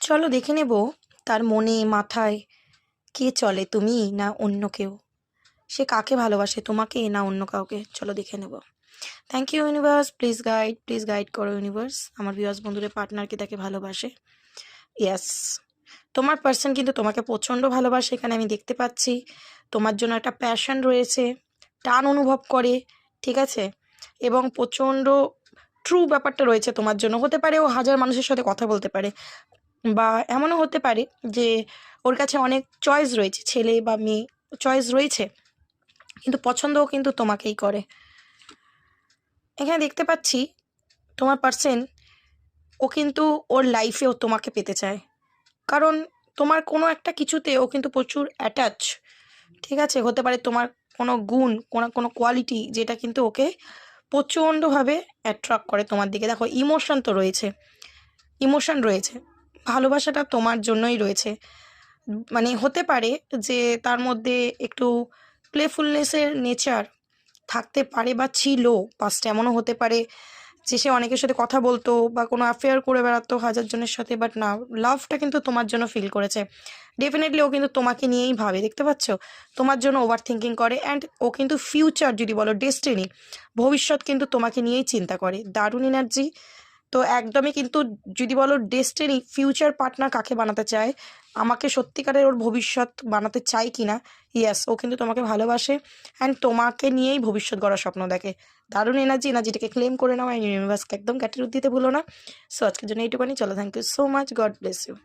চলো দেখে নেব তার মনে মাথায় কে চলে, তুমি না অন্য কেউ। সে কাকে ভালোবাসে, তোমাকে না অন্য কাউকে। চলো দেখে নেব। Thank you universe, please guide করো ইউনিভার্স। আমার ভিউয়ার্স বন্ধুদের পার্টনারকে তাকে ভালোবাসে। ইয়েস, তোমার পার্সন কিন্তু তোমাকে প্রচণ্ড ভালোবাসে, এখানে আমি দেখতে পাচ্ছি। তোমার জন্য একটা প্যাশন রয়েছে, টান অনুভব করে, ঠিক আছে, এবং প্রচণ্ড ট্রু ব্যাপারটা রয়েছে তোমার জন্য। হতে পারে ও হাজার মানুষের সাথে কথা বলতে পারে, বা এমনও হতে পারে যে ওর কাছে অনেক চয়েস রয়েছে, ছেলে বা মেয়ে চয়েস রয়েছে, কিন্তু পছন্দও কিন্তু তোমাকেই করে। এখানে দেখতে পাচ্ছি তোমার পার্সন, ও কিন্তু ওর লাইফেও তোমাকে পেতে চায়, কারণ তোমার কোনো একটা কিছুতে ও কিন্তু প্রচুর অ্যাটাচ, ঠিক আছে। হতে পারে তোমার কোনো গুণ, কোনো কোয়ালিটি, যেটা কিন্তু ওকে প্রচণ্ডভাবে অ্যাট্রাক্ট করে তোমার দিকে। দেখো ইমোশন তো রয়েছে, ইমোশন রয়েছে, ভালোবাসাটা তোমার জন্যই রয়েছে। মানে হতে পারে যে তার মধ্যে একটু প্লেফুলনেসের নেচার থাকতে পারে বা ছিল পাস্টে। এমনও হতে পারে যে সে অনেকের সাথে কথা বলতো বা কোনো অ্যাফেয়ার করে বেড়াতো হাজার জনের সাথে, বাট না, লাভটা কিন্তু তোমার জন্য ফিল করেছে। ডেফিনেটলি ও কিন্তু তোমাকে নিয়েই ভাবে, দেখতে পাচ্ছ, তোমার জন্য ওভার থিঙ্কিং করে। অ্যান্ড ও কিন্তু ফিউচার যদি বলো, ডেস্টিনি, ভবিষ্যৎ কিন্তু তোমাকে নিয়েই চিন্তা করে। দারুণ এনার্জি। তো একদমই কিন্তু যদি বলো ডেস্টিনি, ফিউচার পার্টনার কাকে বানাতে চায়, আমাকে সত্যিকারের ওর ভবিষ্যৎ বানাতে চাই কি না, ইয়েস, ও কিন্তু তোমাকে ভালোবাসে অ্যান্ড তোমাকে নিয়েই ভবিষ্যৎ গড়ার স্বপ্ন দেখে। দারুণ এনার্জিটাকে ক্লেম করে নাও অ্যান্ড ইউনিভার্সকে একদম ক্যাটেগরি দিতে ভুলো না। সো আজকের জন্য এইটুকুনি, চলো, thank you so much, God bless you.